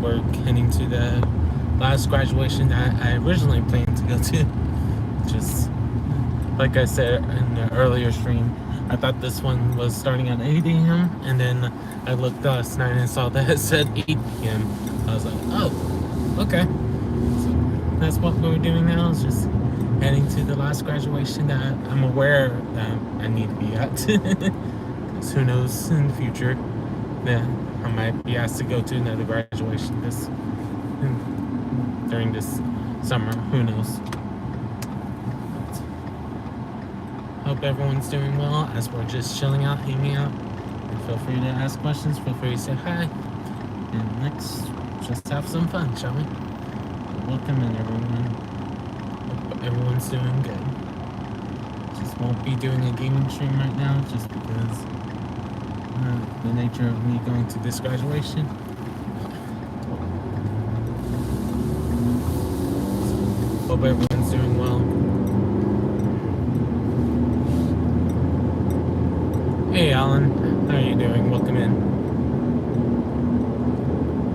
we're heading to the last graduation that I originally planned to go to. Just like I said in the earlier stream, I thought this one was starting at 8 a.m. and then I looked last night and saw that it said 8 p.m. I was like, oh, okay. So that's what we're doing now, is just heading to the last graduation that I'm aware that I need to be at. Because who knows, in the future, yeah, I might be asked to go to another graduation during this summer. Who knows? Hope everyone's doing well as we're just chilling out, hanging out. And feel free to ask questions, feel free to say hi. And let's just have some fun, shall we? Welcome in, everyone. Hope everyone's doing good. Just won't be doing a gaming stream right now just because the nature of me going to this graduation. Hope everyone's doing well. Hey Alan, how are you doing? Welcome in.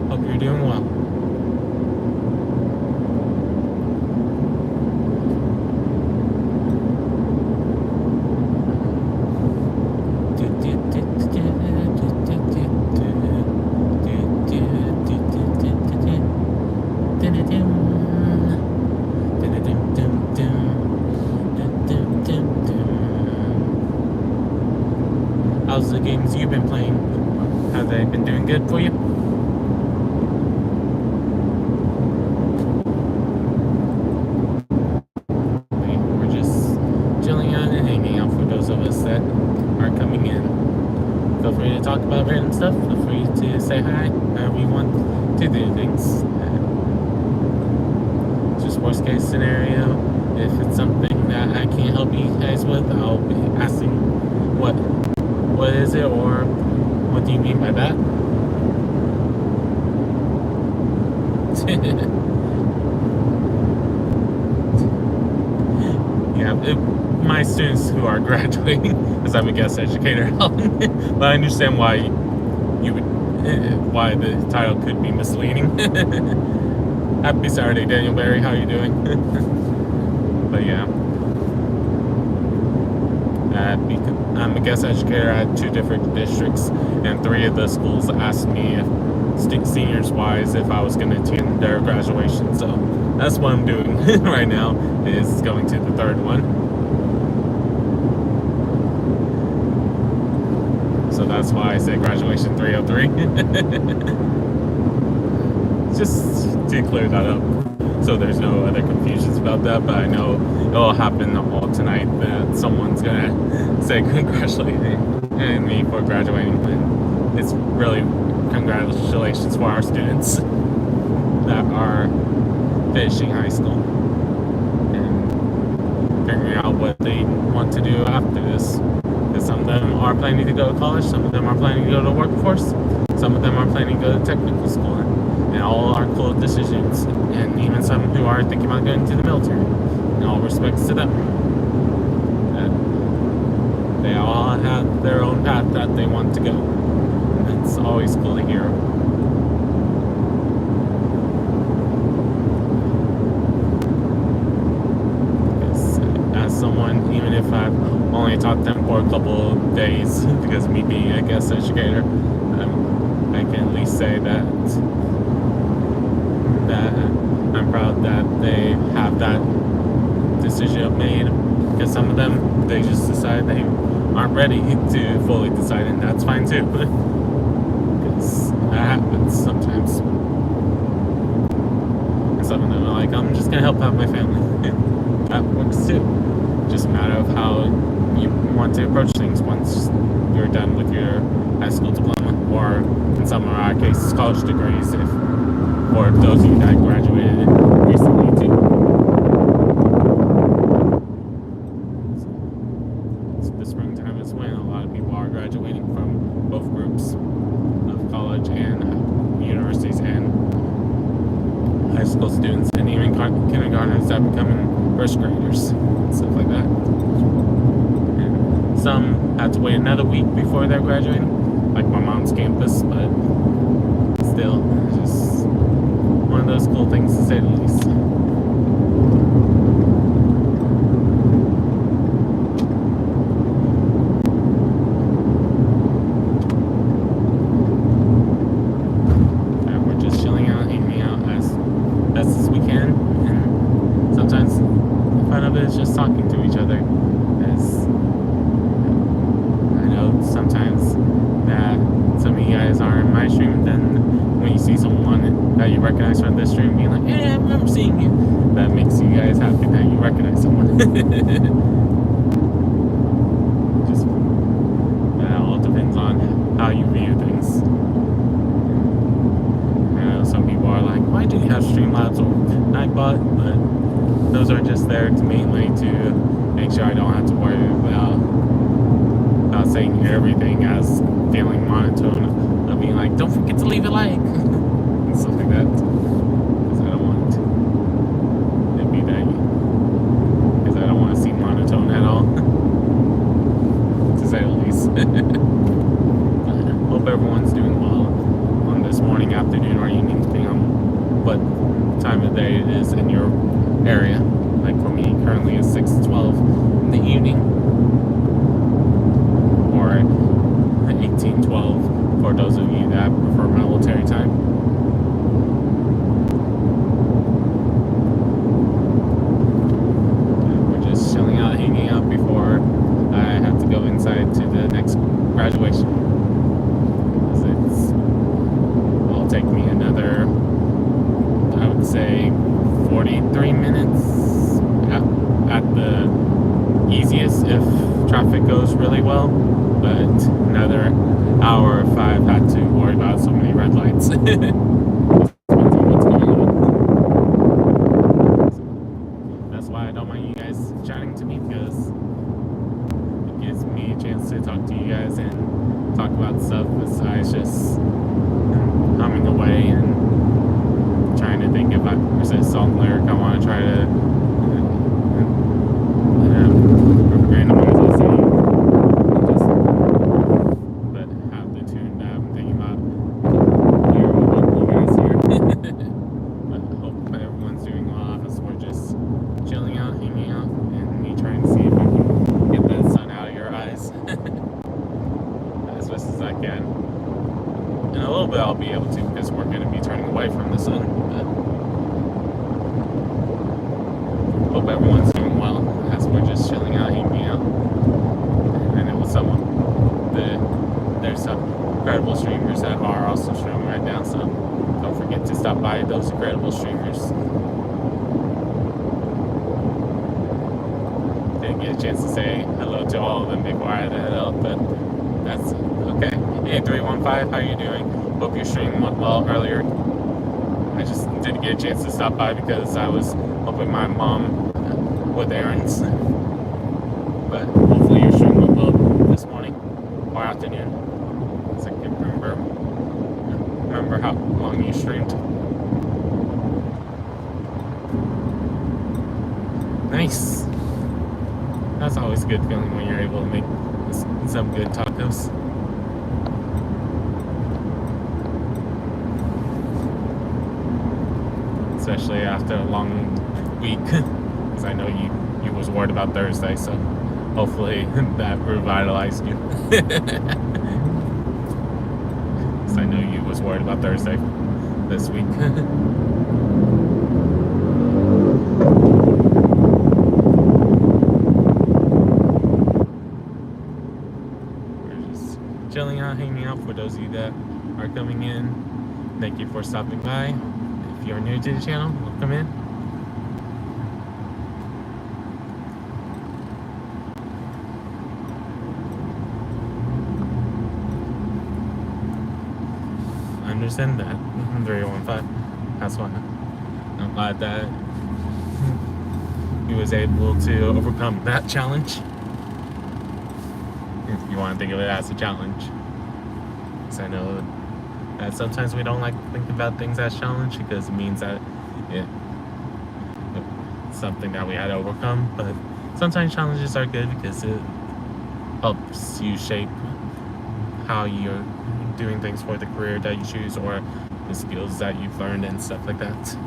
Hope you're doing well. How's the games you've been playing? Have they been doing good for you? We're just chilling out and hanging out for those of us that are coming in. Feel free to talk about random stuff. Feel free to say hi. We want to do things. Just worst case scenario. If it's something that I can't help you guys with, I'll be asking what is it, or what do you mean by that? Yeah, my students who are graduating, because I'm a guest educator, but I understand why why the title could be misleading. Happy Saturday, Daniel Barry. How are you doing? But yeah. I'm a guest educator at 2 different districts, and 3 of the schools asked me, seniors-wise, if I was going to attend their graduation. So that's what I'm doing right now, is going to the 3rd one. So that's why I say graduation 303. Just to clear that up, so there's no other confusions about that. But I know it'll happen all tonight that someone's gonna say congratulating me for graduating, and it's really congratulations for our students that are finishing high school and figuring out what they want to do after this. Because some of them are planning to go to college, some of them are planning to go to workforce, some of them are planning to go to technical school, and all are cool decisions, and even some who are thinking about going to the military. In all respects to them, they all have their own path that they want to go. And it's always cool to hear. As someone, even if I've only taught them for a couple of days, because of me being a guest educator, I can at least say that I'm proud that they have that decision made. Because some of them, they just decide they aren't ready to fully decide, and that's fine too. Because that happens sometimes. And some of them are like, I'm just gonna help out my family. That works too. Just a matter of how you want to approach things once you're done with your high school diploma, or in some of our cases, college degrees, for those of you that graduated recently too. So the springtime is when a lot of people are graduating from both groups of college and universities and high school students, and even kindergartners that are becoming first graders, stuff like that. And some have to wait another week before they're graduating, like my mom's campus, but still, just stressful things to say the least. And we're just chilling out, hanging out as best as we can, and sometimes the fun of it is just talking to each other. As I know sometimes that some of you guys are in my stream, then when you see someone that you recognize from this stream being like, hey, I remember seeing you, that makes you guys happy that you recognize someone. Just that all depends on how you view things. I know some people are like, why do you have Streamlabs or Nightbot? But those are just there to mainly to make sure I don't have to worry about saying everything as feeling monotone, of being like, don't forget to leave a like, and stuff like that. Because I don't want it to be that, because I don't want to seem monotone at all, to say the least. Hope everyone's doing well on this morning, afternoon, or evening, depending on what time of day it is in your area. Like for me, currently it's 6:12 in the evening, or 18:12 for those of you that prefer military time. We're just chilling out, hanging out before I have to go inside to the next graduation. It'll take me another, I would say, 43 minutes at the easiest if traffic goes really well, but another hour if I've had to worry about so many red lights. What's going on. That's why I don't mind you guys chatting to me, because it gives me a chance to talk to you guys and talk about stuff besides just humming away and trying to think if there's a song lyric I want to try to randomize the song, but have the tune that I'm thinking about here with you guys here. But I hope everyone's doing well. As we're just chilling out, hanging out, and me trying to see if I can get that sun out of your eyes as best as I can. In a little bit I'll be able to, because we're going to be turning away from the sun. But hope everyone's doing well as we're just chilling out, hanging out. I know with someone, there's some incredible streamers that are also streaming right now, so don't forget to stop by those incredible streamers. Didn't get a chance to say hello to all of them before I had to head out, but that's okay. Hey 315, how you doing? Hope your stream went well earlier. I just didn't get a chance to stop by because I was helping my mom with errands. But hopefully your stream went well this morning or afternoon, because I can't remember how long you streamed. Nice. That's always a good feeling when you're able to make some good tacos. Especially after a long week, because I know you was worried about Thursday, so hopefully that revitalized you. Because I know you was worried about Thursday this week. We're just chilling out, hanging out. For those of you that are coming in, thank you for stopping by. If you're new to the channel, welcome in. I understand that. 315. That's why I'm glad that he was able to overcome that challenge. If you want to think of it as a challenge. Because I know that sometimes we don't like to think about things as challenge, because it means that it's something that we had to overcome. But sometimes challenges are good because it helps you shape how you're doing things for the career that you choose, or the skills that you've learned and stuff like that.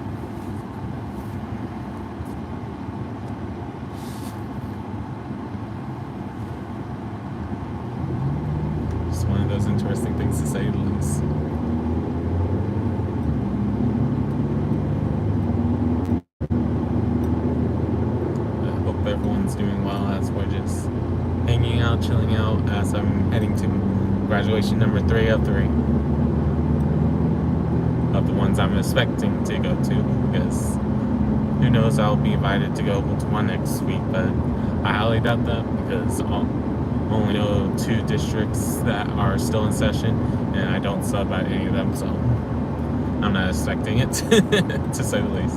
everyone's doing well as we're just hanging out, chilling out as I'm heading to graduation number 3 of 3 of the ones I'm expecting to go to, because who knows, I'll be invited to go to one next week, but I highly doubt that because I only know 2 districts that are still in session, and I don't sub at any of them, so I'm not expecting it, to say the least.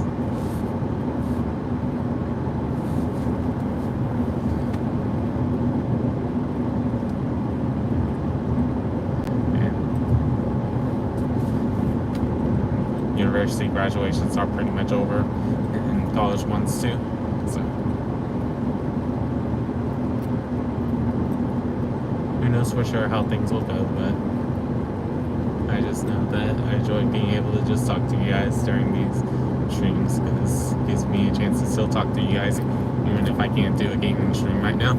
And university graduations are pretty much over, and college ones too, so who knows for sure how things will go, but I just know that I enjoy being able to just talk to you guys during these streams, because it gives me a chance to still talk to you guys even if I can't do a gaming stream right now.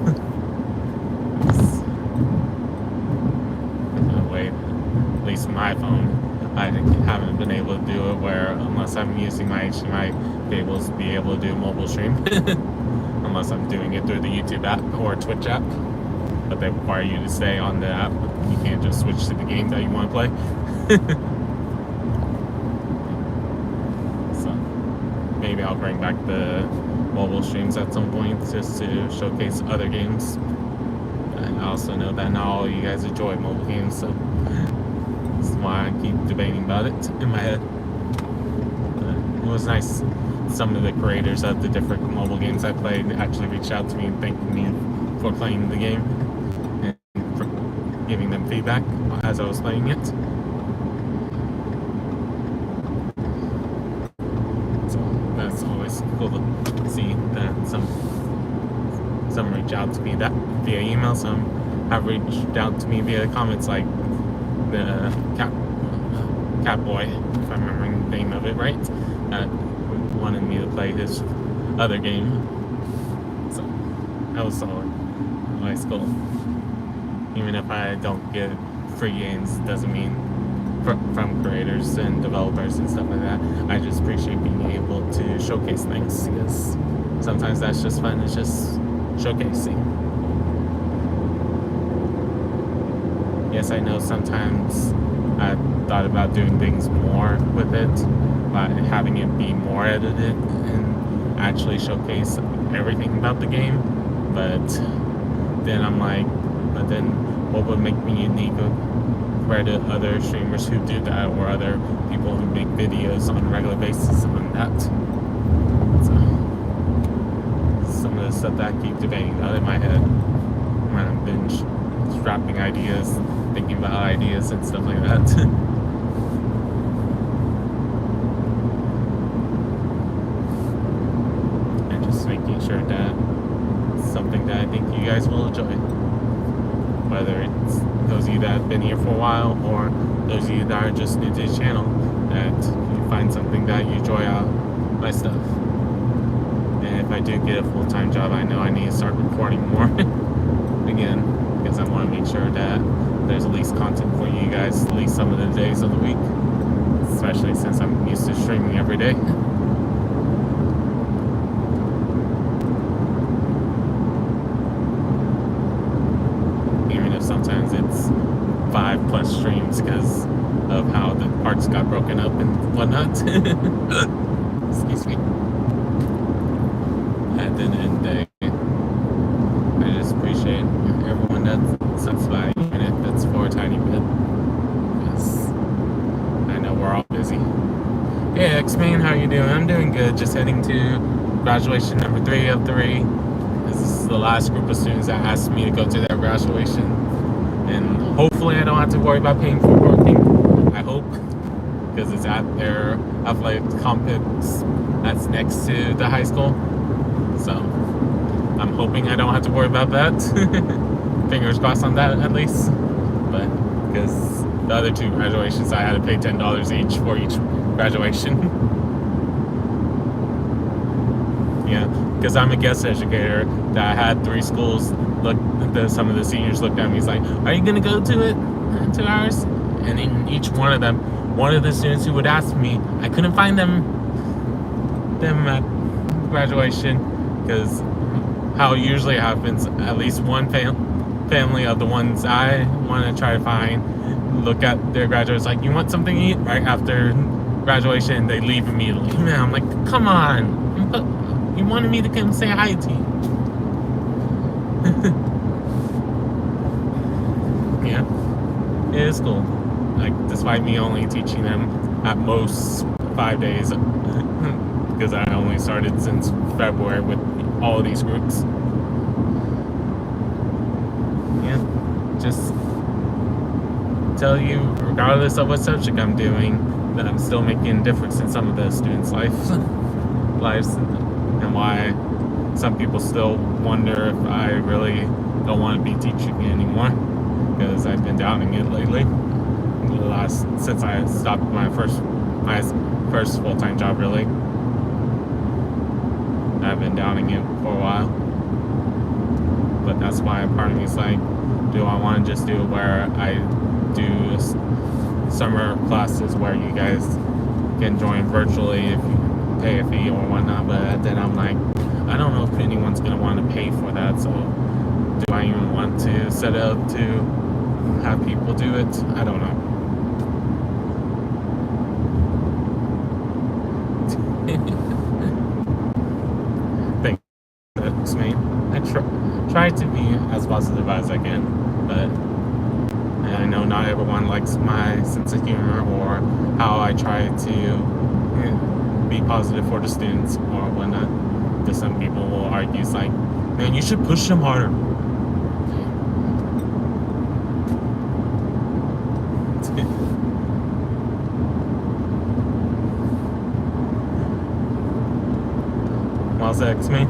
Wait, at least on my phone, I haven't been able to do it where, unless I'm using my HDMI cables, be able to do a mobile stream, unless I'm doing it through the YouTube app or Twitch app. But they require you to stay on the app. You can't just switch to the game that you want to play. So maybe I'll bring back the mobile streams at some point just to showcase other games. And I also know that not all of you guys enjoy mobile games, so that's why I keep debating about it in my head. But it was nice. Some of the creators of the different mobile games I played actually reached out to me and thanked me for playing the game and for giving them feedback as I was playing it. So that's always cool to see that some reach out to me that via email, some have reached out to me via comments, like the Catboy, if I'm remembering the name of it right, that wanted me to play his other game. So that was solid. Always cool. Even if I don't get free games, doesn't mean from creators and developers and stuff like that. I just appreciate being able to showcase things, because sometimes that's just fun. It's just showcasing. Yes, I know sometimes I thought about doing things more with it, by having it be more edited and actually showcase everything about the game. But then I'm like, but then what would make me unique compared to other streamers who do that, or other people who make videos on a regular basis on that? So some of the stuff that I keep debating about in my head when I'm binge scrapping ideas, thinking about ideas and stuff like that. And just making sure that it's something that I think you guys will enjoy. Whether it's those of you that have been here for a while, or those of you that are just new to the channel, that you find something that you enjoy out my stuff. And if I do get a full-time job, I know I need to start recording more again, because I want to make sure that there's at least content for you guys at least some of the days of the week, especially since I'm used to streaming every day. Even if sometimes it's 5+ streams because of how the parts got broken up and whatnot. Excuse me. At the end of the day, I just appreciate everyone that stops by, even if it's for a tiny bit, because I know we're all busy. Hey X-Man, how you doing? I'm doing good. Just heading to graduation number 3 of 3. This is the last group of students that asked me to go to their graduation, and hopefully I don't have to worry about paying for parking. I hope, because it's at their athletic complex that's next to the high school. So I'm hoping I don't have to worry about that. Fingers crossed on that, at least. But because the other 2 graduations, I had to pay $10 each for each graduation. Yeah, because I'm a guest educator that I had 3 schools. Look, some of the seniors looked at me. He's like, "Are you gonna go to it, to ours?" And in each one of them, one of the students who would ask me, I couldn't find them at graduation, because how it usually happens, at least one family of the ones I want to try to find look at their graduates like, you want something to eat? Right after graduation, they leave immediately. Man, I'm like, come on. You wanted me to come say hi to you. Yeah, it is cool. Like, despite me only teaching them at most 5 days, because I only started since February with all of these groups. Yeah, just tell you, regardless of what subject I'm doing, that I'm still making a difference in some of the students' lives, and why some people still wonder if I really don't want to be teaching anymore, because I've been doubting it lately. Since I stopped my first full-time job, really. I've been doubting it for a while. But that's why part of me is like, do I want to just do it where I do summer classes where you guys can join virtually if you pay a fee or whatnot? But then I'm like, I don't know if anyone's going to want to pay for that. So do I even want to set up to have people do it? I don't know. Thanks, me. I try to be as positive as I can, but I know not everyone likes my sense of humor or how I try to be positive for the students or whatnot. Because some people will argue, it's like, man, you should push them harder. Well, sex me.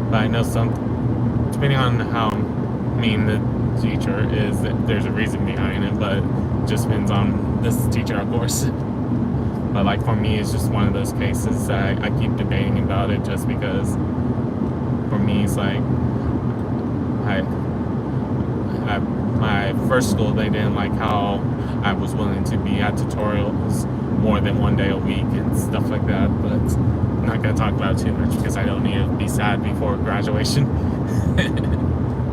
But I know depending on how mean the teacher is, there's a reason behind it, but it just depends on this teacher, of course. But like for me, it's just one of those cases that I keep debating about it, just because for me, it's like, at my first school, they didn't like how I was willing to be at tutorials more than one day a week and stuff like that, but I'm not going to talk about it too much because I don't need to be sad before graduation.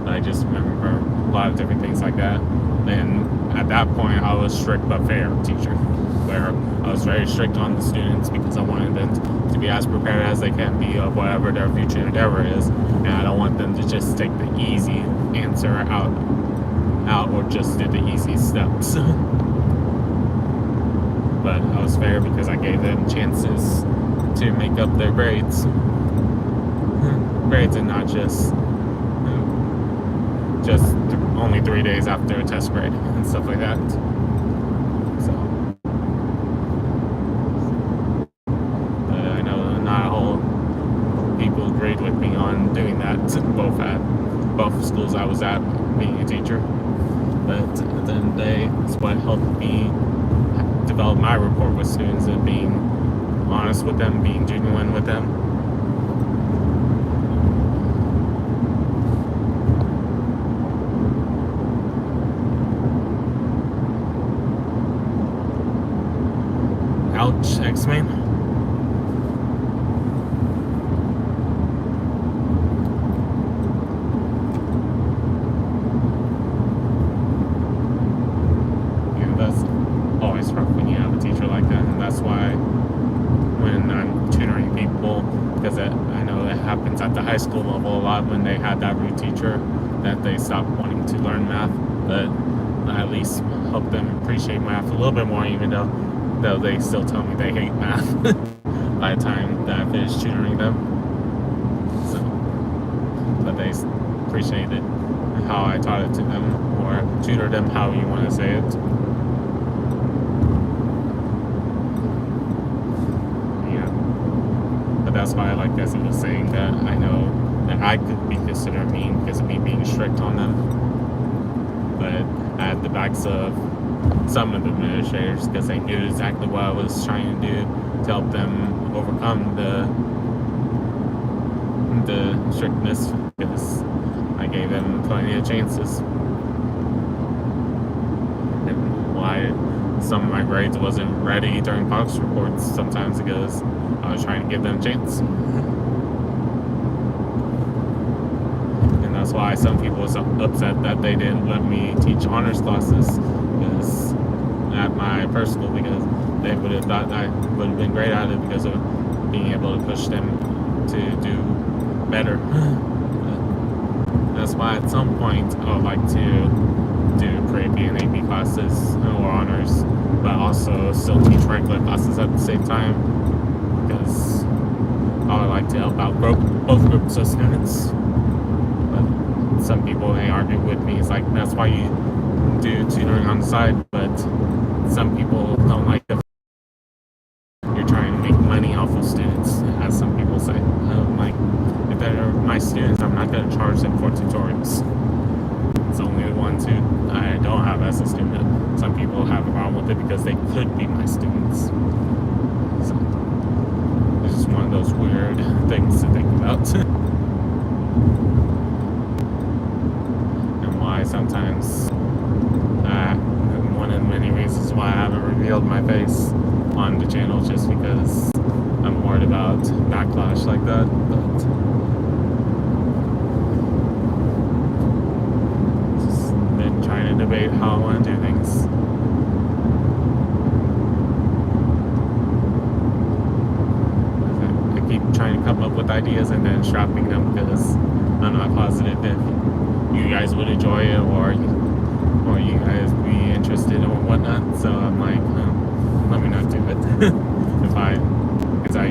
I just remember a lot of different things like that. And at that point, I was strict but fair teacher, where I was very strict on the students because I wanted them to be as prepared as they can be of whatever their future endeavor is, and I don't want them to just take the easy answer out or just do the easy steps. But I was fair because I gave them chances to make up their grades and not just only 3 days after a test grade and stuff like that. So I know not all people agreed with me on doing that, both schools I was at being a teacher. But at the end of the day, it's what helped me develop my rapport with students and being honest with them, being genuine with them. Ouch, X-Men. Yeah, that's always rough when you have a teacher like that, and that's why when I'm tutoring people, because I know it happens at the high school level a lot when they had that rude teacher that they stopped wanting to learn math, but I at least help them appreciate math a little bit more, even though they still tell me they hate math by the time that I finish tutoring them. So, but they appreciated how I taught it to them, or tutored them, how you want to say it. Yeah. But that's why, like I was saying, that I know that I could be considered mean because of me being strict on them. But at the backs of some of the administrators, because they knew exactly what I was trying to do to help them overcome the strictness, because I gave them plenty of chances. And why some of my grades wasn't ready during progress reports sometimes, because I was trying to give them a chance. why some people was upset that they didn't let me teach honors classes because at my first school, because they would have thought I would have been great at it because of being able to push them to do better. That's why at some point I would like to do Rhypi and AP classes or honors, but also still teach regular classes at the same time because I would like to help out both groups of students. But some people may argue with me. It's like, that's why you do tutoring on the side, but some people don't like the you're trying to make money off of students, as some people say. I'm like, if they're my students, I'm not going to charge them for tutorials. It's only the ones who I don't have as a student. Some people have a problem with it because they could be my students. So it's just one of those weird things to think about. And why sometimes one of the many reasons why I haven't revealed my face on the channel, just because I'm worried about backlash like that. But just been trying to debate how I want to do things. I keep trying to come up with ideas and then scrapping them because I'm not positive if you guys would enjoy it or you guys be interested or whatnot. So I'm like, let me not do it. Because I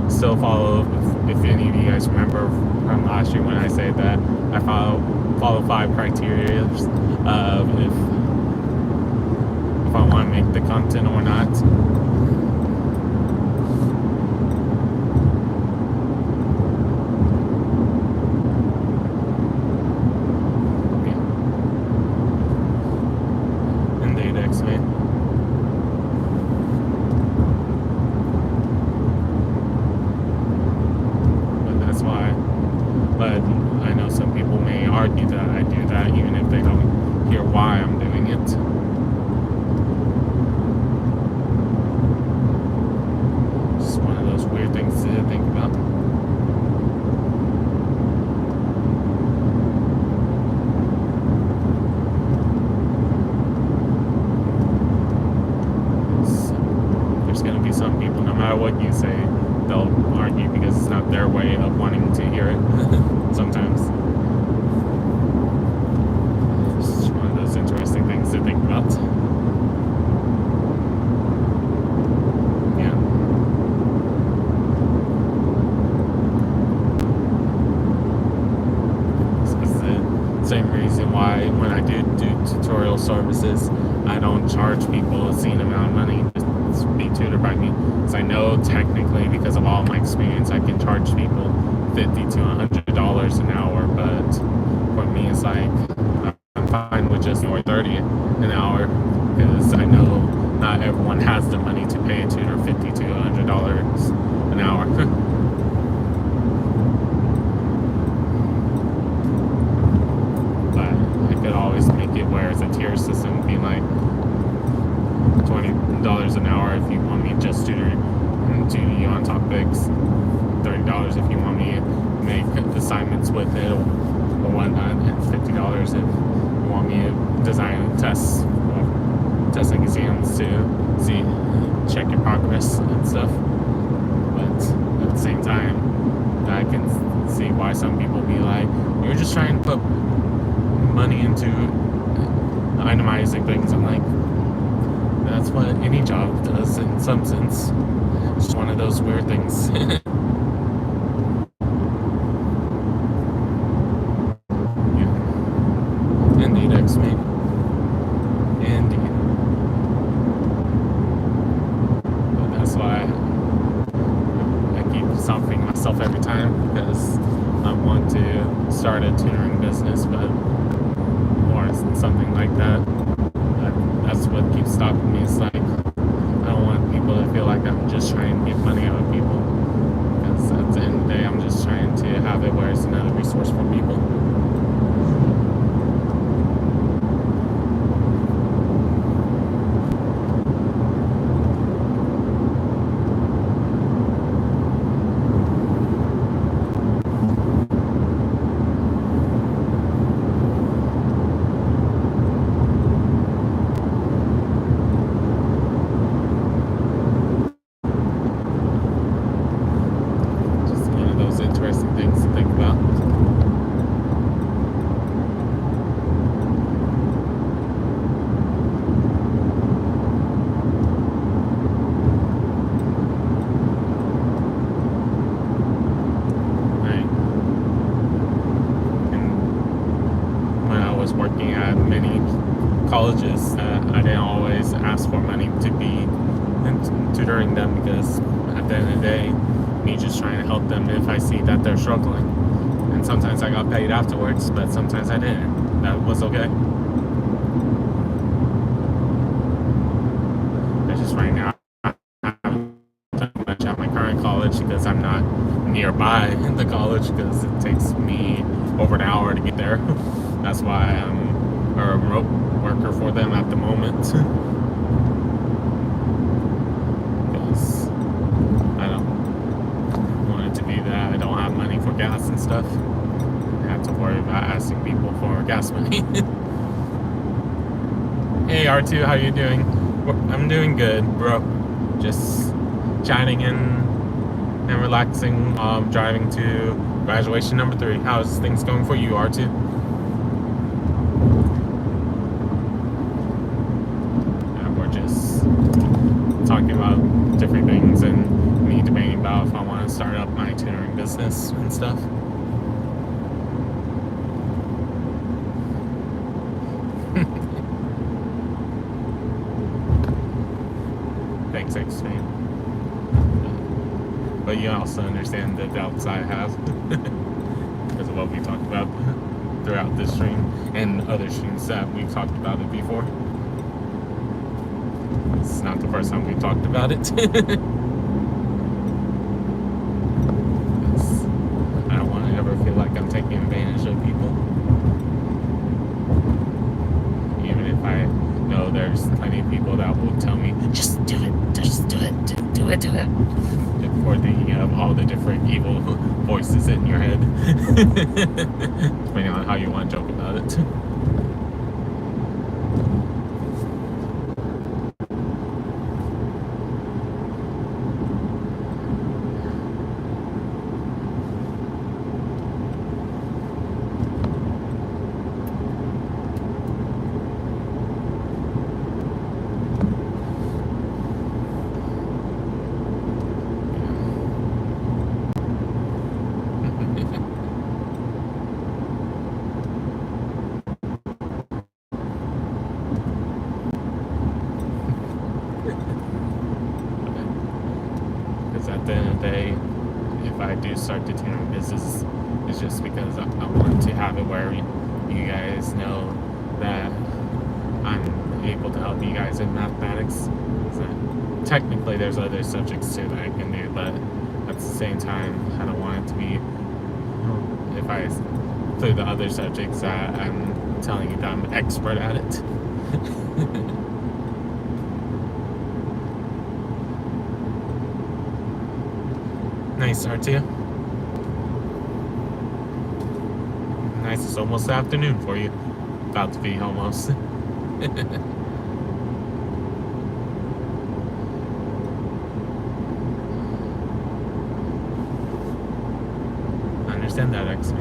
still follow, if any of you guys remember from last year when I said that I follow 5 criteria of if I want to make the content or not. Argue that I do that even if they don't hear why I'm doing it. Just one of those weird things to think about. There's going to be some people, no matter what you say, they'll argue because it's not their way of wanting to hear it sometimes. Interesting things to think about. Yeah. This is the same reason why when I do tutorial services, I don't charge people a obscene amount of money to be tutored by me. Because I know technically, because of all my experience, I can charge people $50 to $100 an hour, but for me it's like fine with just $30 an hour because I know not everyone has the money to pay a tutor $50 to $100 an hour. But I could always make it where it's a tier system, being like $20 an hour if you want me just tutor you on topics, $30 if you want me to make assignments with it or whatnot, and $50 if want me to design tests or testing exams to check your progress and stuff. But at the same time, I can see why some people be like, you're just trying to put money into itemizing things. I'm like, that's what any job does in some sense. It's just one of those weird things. Indeed, X-Me. Indeed. But that's why I keep stopping myself every time, because I want to start a tutoring business, but or something like that. That's what keeps stopping me. It's like, I don't want people to feel like I'm just trying to get money out of people, because at the end of the day, I'm just trying to have it where it's another resource for people. just at the end of the day, me just trying to help them if I see that they're struggling. And sometimes I got paid afterwards, but sometimes I didn't. That was okay. I just right now I haven't done much at my current college because I'm not nearby in the college because it takes me over an hour to get there. That's why I'm a remote worker for them at the moment. Because I don't want it to be that I don't have money for gas and stuff. I have to worry about asking people for gas money. Hey R2, how you doing? I'm doing good, bro. Just chatting and relaxing, driving to graduation number 3. How's things going for you, R2? We're just talking about different things and me debating about if I want to start up my tutoring business and stuff. Thanks, Extreme. But you also understand the doubts I have because of what we talked about throughout this stream and other streams that we've talked about it before. It's not the first time we've talked about it. I don't want to ever feel like I'm taking advantage of people. Even if I know there's plenty of people that will tell me, just do it, just do it, do it, do it. Or thinking of all the different evil voices in your head. Depending on how you want to joke about it. At the end of the day, if I do start the tutoring business, it's just because I want to have it where you guys know that I'm able to help you guys in mathematics. So technically, there's other subjects too that I can do, but at the same time, I don't want it to be, if I include the other subjects, I'm telling you that I'm an expert at it. Nice, R2. Nice, it's almost afternoon for you. About to be almost. I understand that, XP.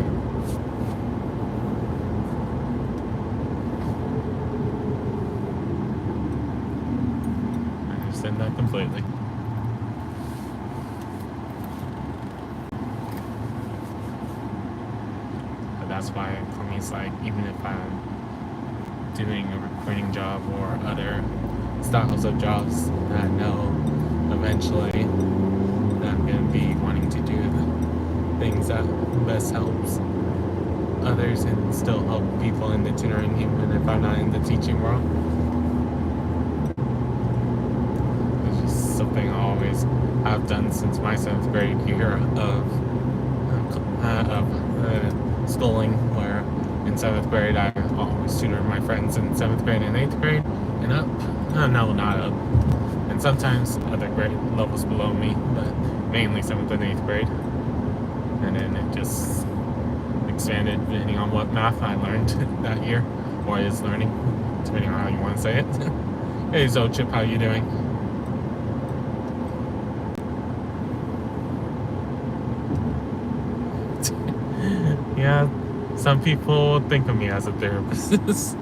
I understand that completely. That's why for me it's like, even if I'm doing a recruiting job or other styles of jobs that I know eventually that I'm going to be wanting to do the things that best helps others and still help people in the tutoring even if I'm not in the teaching world. It's just something I always have done since my 7th grade year of schooling, where in 7th grade I always tutored my friends in 7th grade and 8th grade and up. No, not up. And sometimes other grade levels below me, but mainly 7th and 8th grade. And then it just expanded depending on what math I learned that year, or is learning, depending on how you want to say it. Hey Zochip, how you doing? Yeah, some people think of me as a therapist,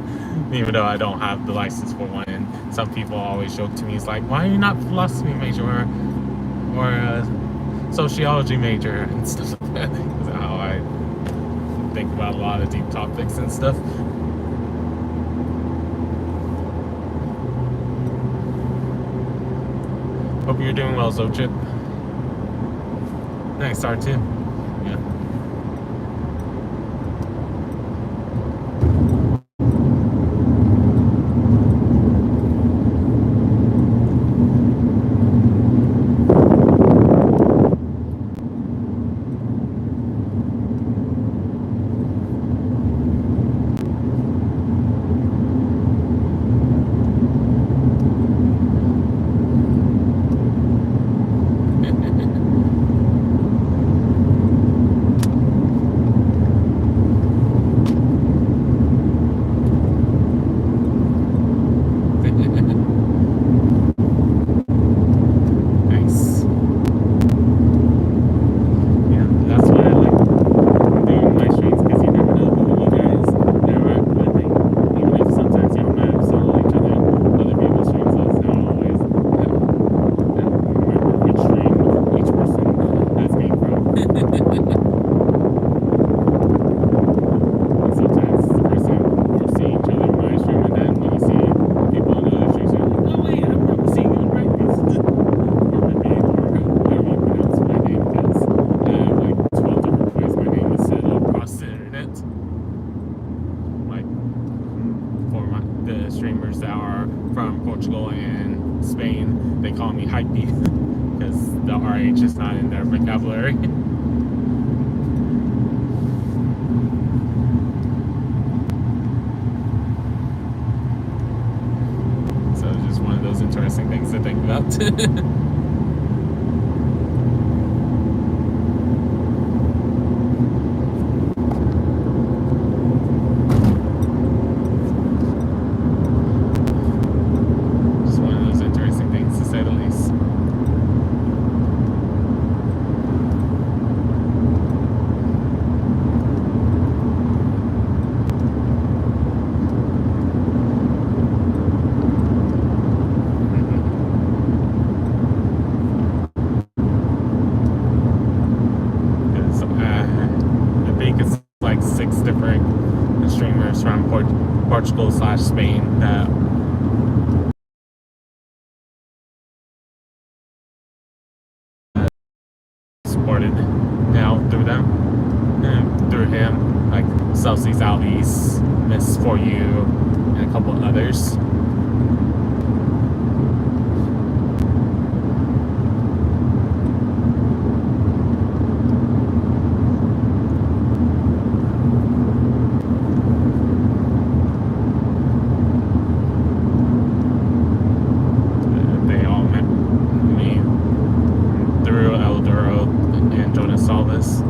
even though I don't have the license for one. And some people always joke to me, it's like, why are you not a philosophy major or a sociology major and stuff like that? That's how I think about a lot of deep topics and stuff. Hope you're doing well, Zochip. Nice start too. Yeah. Nice. Yeah, that's what I like doing my streams because you never know who you guys interact with. And even if sometimes you don't have follow each other people's streams, so it's not always remember which stream each person has came from. Sometimes it's the first time you see each other in my stream, and then when you see people on other streams, you're like, oh wait, I've never seen you in Rhypi. Or Rhypi, or however you pronounce my name, because I have like 12 different ways my name is said across the internet. Like, for the streamers that are from Portugal and Spain, they call me Rhypi, because the RH is not in their vocabulary. So it's just one of those interesting things to think about. Just one of those interesting things, to say the least. Because I think it's like 6 different streamers from Portugal/Spain that supported now through them, and through him, like Celsius Alvis, Miss For You, and a couple others. They all met me through Eldoro and Jonas Salvis,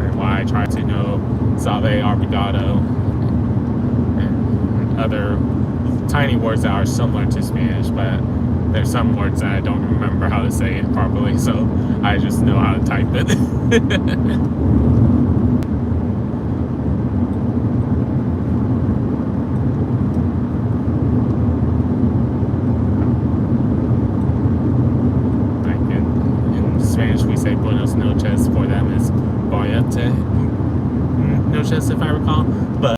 and why I try to know Salve, Obrigado, and other tiny words that are similar to Spanish, but there's some words that I don't remember how to say it properly, so I just know how to type it. Like in Spanish, we say buenos noches. For them is boyete noches, if I recall. But